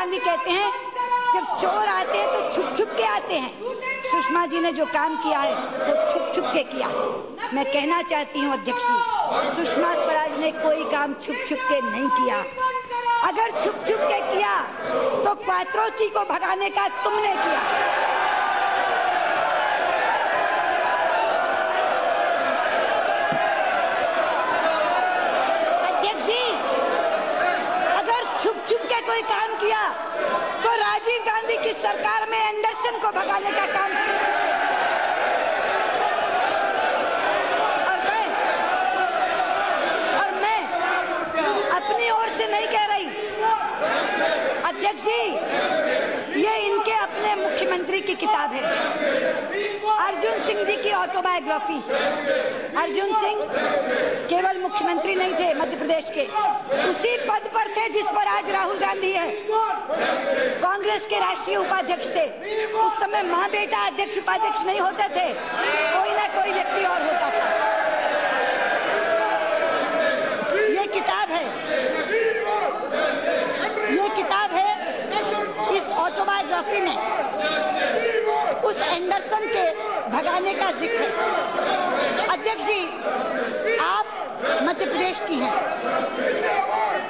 गांधी कहते हैं जब चोर आते हैं तो छुप छुप के आते हैं। सुषमा जी ने जो काम किया है वो छुप छुप के किया है। मैं कहना चाहती हूँ अध्यक्ष जी, सुषमा स्वराज ने कोई काम छुप छुप के नहीं किया। अगर छुप छुप के किया तो क्वात्रोची को भगाने का तुमने किया। अध्यक्ष जी, अगर छुप छुप के कोई काम किया तो राजीव गांधी की सरकार में एंडरसन को भगाने का काम और मैं अपनी ओर से नहीं कह रही अध्यक्ष जी, ये इनके अपने मुख्यमंत्री की किताब है, अर्जुन सिंह जी की ऑटोबायोग्राफी। अर्जुन सिंह केवल मुख्यमंत्री नहीं थे मध्य प्रदेश के, उसी पद पर थे जिस पर आज राहुल गांधी है। कांग्रेस के राष्ट्रीय उपाध्यक्ष थे। उस समय माँ बेटा अध्यक्ष उपाध्यक्ष नहीं होते थे, कोई ना कोई व्यक्ति और होता था। ये किताब है, ये किताब है। इस ऑटोबायोग्राफी में उस एंडरसन के भगाने का जिक्र है। अध्यक्ष जी, आप मध्य प्रदेश की हैं,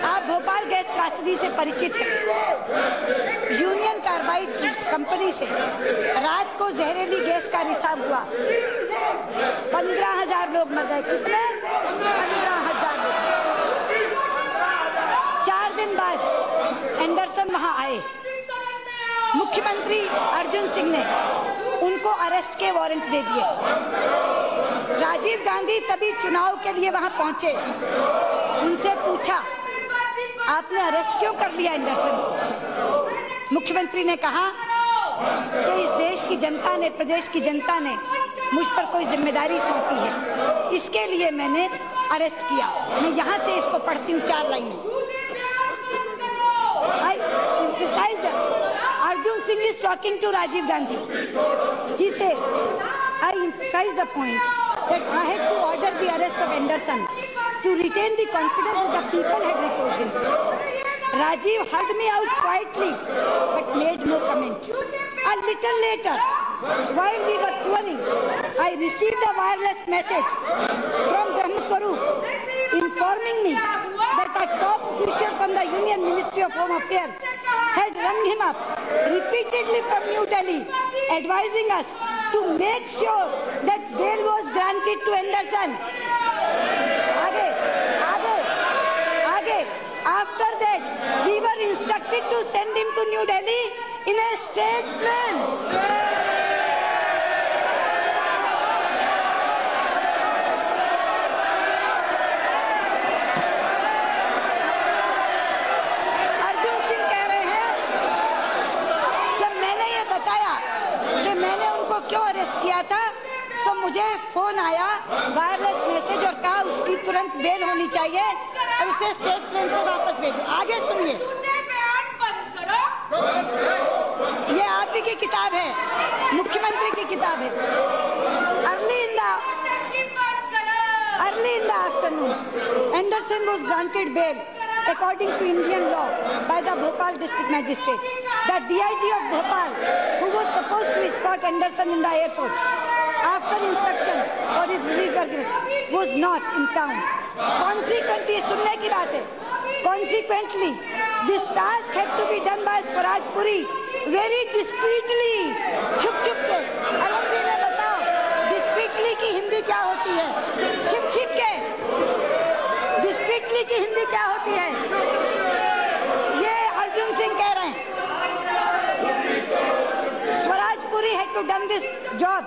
आप भोपाल गैस त्रासदी से परिचित हैं। यूनियन कार्बाइड की कंपनी से रात को जहरीली गैस का रिसाव हुआ, 15,000 लोग मर गए। कितने? 15,000 लोग। 4 दिन बाद एंडरसन वहां आए। मुख्यमंत्री अर्जुन सिंह ने उनको अरेस्ट के वारंट दे दिए। राजीव गांधी तभी चुनाव के लिए वहां पहुंचे। उनसे पूछा, आपने अरेस्ट क्यों कर लिया एंडरसन को? मुख्यमंत्री ने कहा कि इस देश की जनता ने, प्रदेश की जनता ने मुझ पर कोई जिम्मेदारी सौंपी है, इसके लिए मैंने अरेस्ट किया। मैं यहाँ से इसको पढ़ती हूँ 4 लाइनें। Arjun Singh is talking to Rajiv Gandhi. He says, I emphasize the point that I had to order the arrest of Anderson to retain the confidence that the people had reposed in him. Rajiv heard me out quietly but made no comment. A little later, while we were touring, I received a wireless message from Brahmaswarup informing me that a top official from the Union Ministry of Home Affairs had rung him up repeatedly from New Delhi, advising us to make sure that bail was granted to Anderson. After that, we were instructed to send him to New Delhi in a state plane. मैंने उनको क्यों arrest किया था तो मुझे phone आया, wireless message, और कहा उसकी तुरंत बेल होनी चाहिए और उसे स्टेट प्लेन से वापस भेजो। आगे सुनिए, ये आप ही की किताब है, मुख्यमंत्री की किताब है। Early in the afternoon Anderson was granted bail according to Indian law by the Bhopal district magistrate. The DIG of Bhopal, who was supposed to escort Anderson in the airport after instructions for his release were given, was not in town. Consequently, सुनने की बात है, consequently, this task had to be done by Swaraj Puri very discreetly, छुप-छुप के। अरुण जी ने बताओ, discreetly की हिंदी क्या होती है? छिप-छिप के। डिस्क्रीटली की हिंदी क्या होती है? ये अर्जुन सिंह कह रहे हैं। Swaraj Puri had to done this job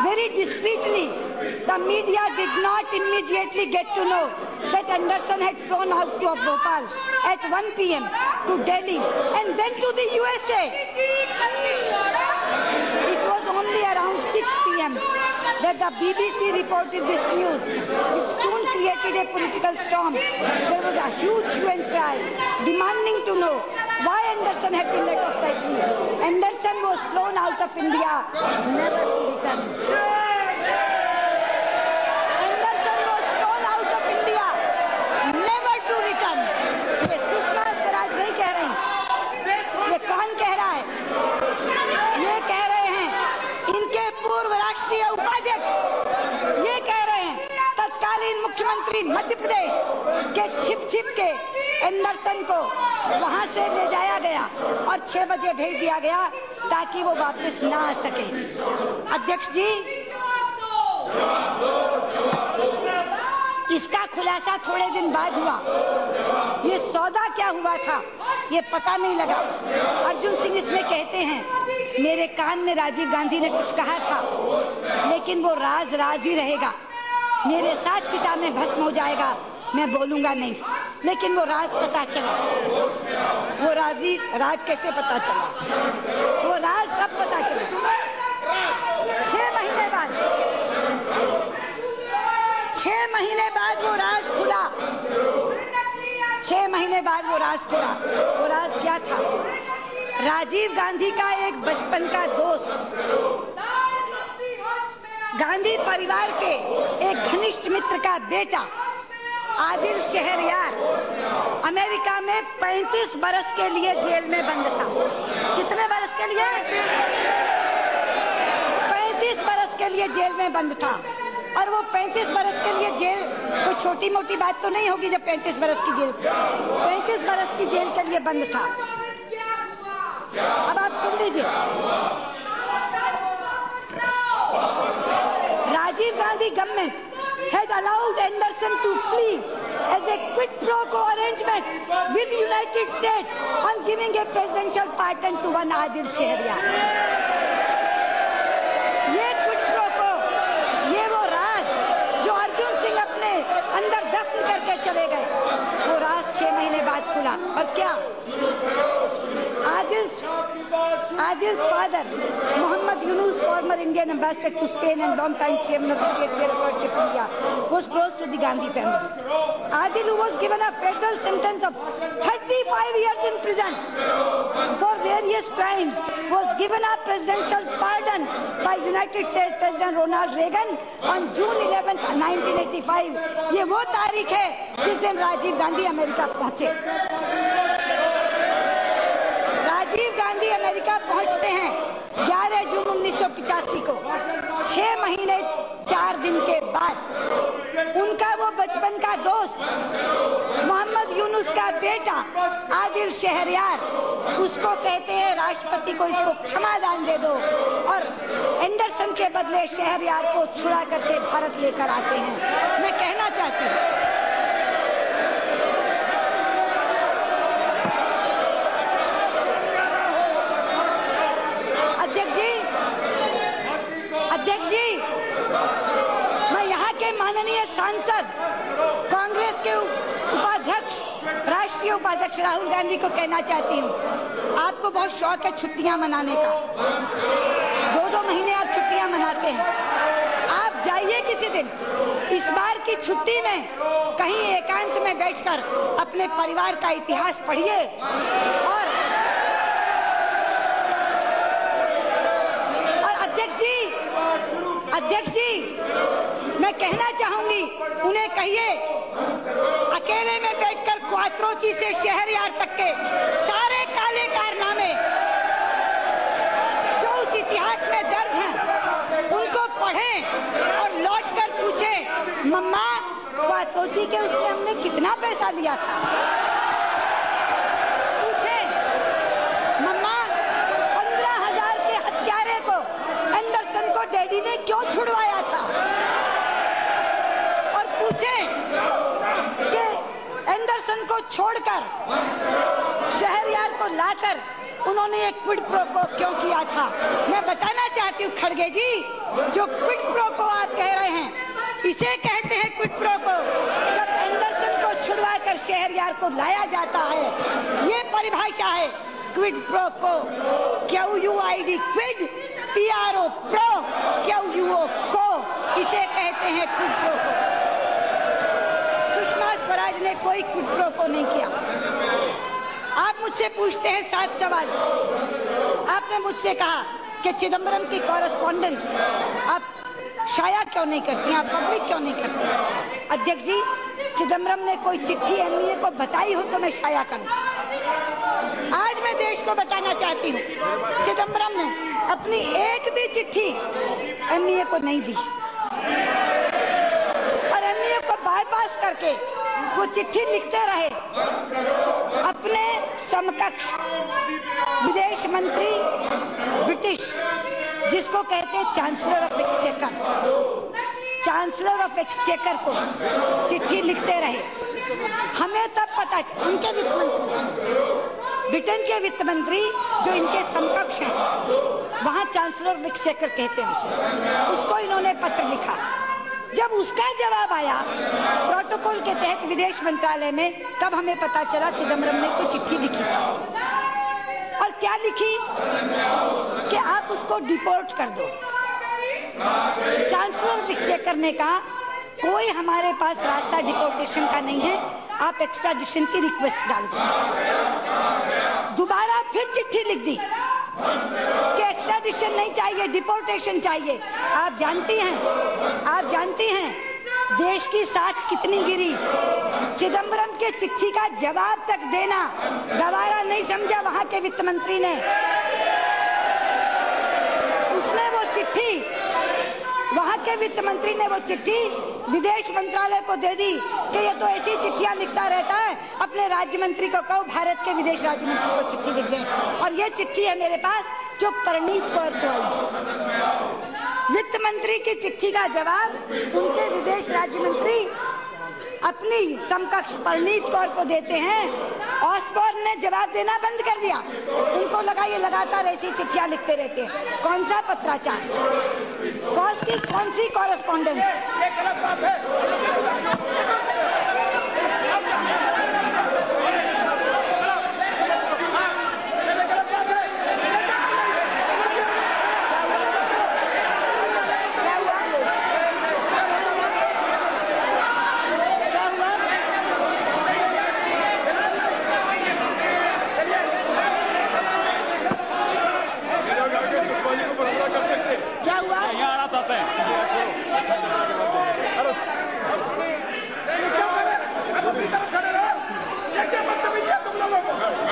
very discreetly. The media did not immediately get to know that Anderson had flown out of Bhopal at 1 p.m. to Delhi and then to the USA. It was only around 6 p.m. that the BBC reported this news, which soon created a political storm. There was a huge hue and cry demanding to know why Anderson had been let off lightly. Anderson was flown out of India, never to return. Anderson was flown out of India, never to return. ये सुषमा स्वराज नहीं कह रही, ये मुख्यमंत्री मध्य प्रदेश के छिप के Anderson को वहां से ले जाया गया और 6 बजे भेज दिया गया ताकि वो वापस ना आ सके। अध्यक्ष जी, इसका खुलासा थोड़े दिन बाद हुआ। ये सौदा क्या हुआ था ये पता नहीं लगा। अर्जुन सिंह इसमें कहते हैं मेरे कान में राजीव गांधी ने कुछ कहा था, लेकिन वो राज राज ही रहेगा। मेरे साथ चिता में भस्म हो जाएगा, मैं बोलूंगा नहीं। लेकिन वो राज पता चला। वो राज कैसे पता चला? वो राज कब पता चला? 6 महीने बाद। 6 महीने बाद वो राज खुला। 6 महीने बाद वो राज खुला। वो राज क्या था? राजीव गांधी का एक बचपन का दोस्त, गांधी परिवार के एक घनिष्ठ मित्र का बेटा आदिल शहरयार अमेरिका में 35 बरस के लिए जेल में बंद था। कितने बरस के लिए? 35 बरस के लिए जेल में बंद था। और वो 35 बरस के लिए जेल कोई छोटी मोटी बात तो नहीं होगी जब 35 बरस की जेल, 35 बरस की जेल के लिए बंद था। अब आप सुन लीजिए, Rajiv Gandhi government had allowed Anderson to flee as a quid pro quo arrangement with United States on giving a presidential pardon to one Adil Shehryar. ये quid pro quo, ये वो राज जो अर्जुन सिंह अपने अंदर दफन करके चले गए, वो राज 6 महीने बाद खुला। और क्या? Adil's father, Muhammad Yunus, former Indian ambassador to Spain and long-time chairman of the State Welfare of India, was close to the Gandhi family. Adil, who was given a federal sentence of 35 years in prison for various crimes, was given a presidential pardon by United States President Ronald Reagan on June 11, 1985. ये वो तारीख है जिस दिन Rajiv Gandhi America पहुंचे। Rajiv Gandhi America पहुंचते हैं 11 जून 1985 को। 6 महीने 4 दिन के बाद उनका वो बचपन का दोस्त मोहम्मद यूनुस का बेटा आदिल शहरयार, उसको कहते हैं राष्ट्रपति को इसको क्षमादान दे दो, और एंडरसन के बदले शहरयार को छुड़ा करके भारत लेकर आते हैं। मैं कहना चाहती हूँ, अध्यक्ष जी, मैं यहाँ के माननीय सांसद कांग्रेस के उपाध्यक्ष, राष्ट्रीय उपाध्यक्ष राहुल गांधी को कहना चाहती हूँ, आपको बहुत शौक है छुट्टियां मनाने का। 2-2 महीने आप छुट्टियां मनाते हैं। आप जाइए किसी दिन, इस बार की छुट्टी में कहीं एकांत में बैठकर अपने परिवार का इतिहास पढ़िए। और अध्यक्ष जी, मैं कहना चाहूंगी, उन्हें कहिए अकेले में बैठकर क्वात्रोची से शहरयार तक के सारे काले कारनामे जो उस इतिहास में दर्ज हैं उनको पढ़ें और लौटकर पूछें, मम्मा क्वात्रोची के उससे हमने कितना पैसा लिया था? पूछें, मम्मा 15,000 के हत्यारे को एंडरसन को डैडी ने क्यों छुड़वाया था? और पूछें कि एंडरसन को छोड़कर शहरयार को लाकर उन्होंने एक क्विड प्रो को क्यों किया था? मैं बताना चाहती हूँ खड़गे जी, जो क्विड प्रो को आप कह रहे हैं, इसे कहते हैं क्विड प्रो को। जब एंडरसन को छुड़वाकर शहरयार को लाया जाता है, ये परिभाषा है quid pro quo. QUID quid, PRO pro, QUO quo, इसे कहते हैं क्विड प्रो को। सुषमा स्वराज ने कोई क्विड प्रो को नहीं किया। आप मुझसे पूछते हैं 7 सवाल। आपने मुझसे कहा कि चिदम्बरम की कॉरेस्पॉन्डेंस आप शाया क्यों नहीं करती, आप पब्लिक क्यों नहीं करती? अध्यक्ष जी, चिदम्बरम ने कोई चिट्ठी एमईए को बताई हो तो मैं शाया करूं। आज मैं देश को बताना चाहती हूँ, चिदम्बरम ने अपनी एक भी चिट्ठी एमईए को नहीं दी, और एमईए को बाद बाईपास करके वो चिट्ठी लिखते रहे अपने समकक्ष विदेश मंत्री ब्रिटिश, जिसको कहते हैं चांसलर ऑफ एक्सचेकर को चिट्ठी लिखते रहे। हमें तब पता उनके वित्त मंत्री, ब्रिटेन के वित्त मंत्री जो इनके समकक्ष हैं, वहां चांसलर ऑफ एक्सचेकर कहते हैं उसे, उसको इन्होंने पत्र लिखा। जब उसका जवाब आया प्रोटोकॉल के तहत विदेश मंत्रालय में, तब हमें पता चला चिदम्बरम ने कोई चिट्ठी लिखी थी। और क्या लिखी कि आप उसको डिपोर्ट कर दो। चांसलर ऑफ एक्सचेकर ने कहा कोई हमारे पास रास्ता डिपोर्टेशन का नहीं है, आप एक्स्ट्राडिशन की रिक्वेस्ट डाल दो। दोबारा फिर चिट्ठी लिख दी कि एक्स्ट्राडिशन नहीं चाहिए, डिपोर्टेशन चाहिए। आप जानती हैं देश की साख कितनी गिरी। चिदम्बरम के चिट्ठी का जवाब तक देना गवारा नहीं समझा वहां के वित्त मंत्री ने। उसने वो चिट्ठी, वहां के वित्त मंत्री ने वो चिट्ठी विदेश मंत्रालय को दे दी कि ये तो ऐसी चिट्ठियां लिखता रहता है, अपने राज्य मंत्री को कहो भारत के विदेश राज्य मंत्री को चिट्ठी लिख दें। और ये चिट्ठी है मेरे पास जो परनीत कौर को आई। वित्त मंत्री की चिट्ठी का जवाब उनके विदेश राज्य मंत्री अपनी समकक्ष परनीत कौर को देते हैं। ऑसबॉर्न ने जवाब देना बंद कर दिया। उनको लगा ये लगातार ऐसी चिट्ठियां लिखते रहते हैं। कौन सा पत्राचार, कौन सी कॉरेस्पॉन्डेंस?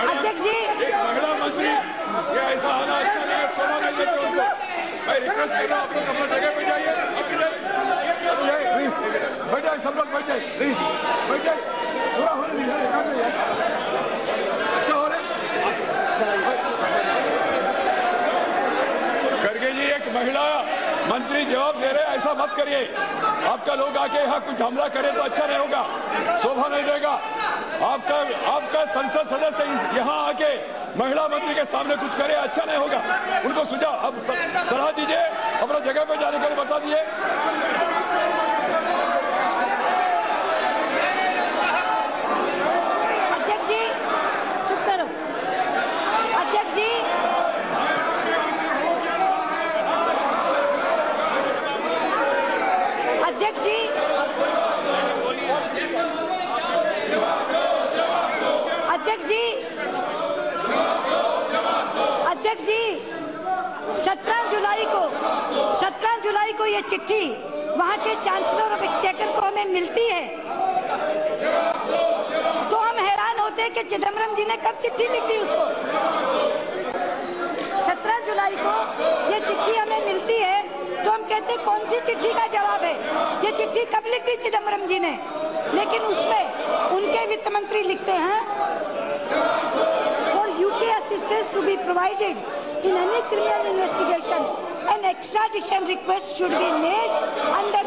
अध्यक्ष जी, महिला मंत्री ये ऐसा आना अच्छा नहीं है, शोभा नहीं देते उनको। मैं रिक्वेस्ट कर रहा हूँ, आप लोग अपनी जगह पे जाइए, बैठ जाए, सब लोग बैठ जाए, प्लीज बैठ जाए, पूरा होने दीजिए, अच्छा हो रहे। खड़गे जी, एक महिला मंत्री जवाब दे रहे, ऐसा मत करिए। आपका लोग आके यहाँ कुछ हमला करे तो अच्छा नहीं होगा, शोभा नहीं देगा। आपका संसद सदस्य यहाँ आके महिला मंत्री के सामने कुछ करे, अच्छा नहीं होगा। उनको सुझाव अब सलाह दीजिए, अपना जगह पे जाने को बता दीजिए। अध्यक्ष जी चुप करो। अध्यक्ष जी, अध्यक्ष जी, अध्यक्ष जी, अध्यक्ष जी, 17 जुलाई को ये चिट्ठी वहां के चांसलर ऑफ एक्सचेकर को हमें मिलती है, तो हम हैरान होते हैं कि चिदम्बरम जी ने कब चिट्ठी लिख दी उसको। 17 जुलाई को ये चिट्ठी हमें मिलती है, तो हम कहते कौन सी चिट्ठी का जवाब है, ये चिट्ठी कब लिख दी चिदम्बरम जी ने। लेकिन उसमें उनके वित्त मंत्री लिखते हैं for UK assistance to be provided in any criminal investigation and extradition request should be made under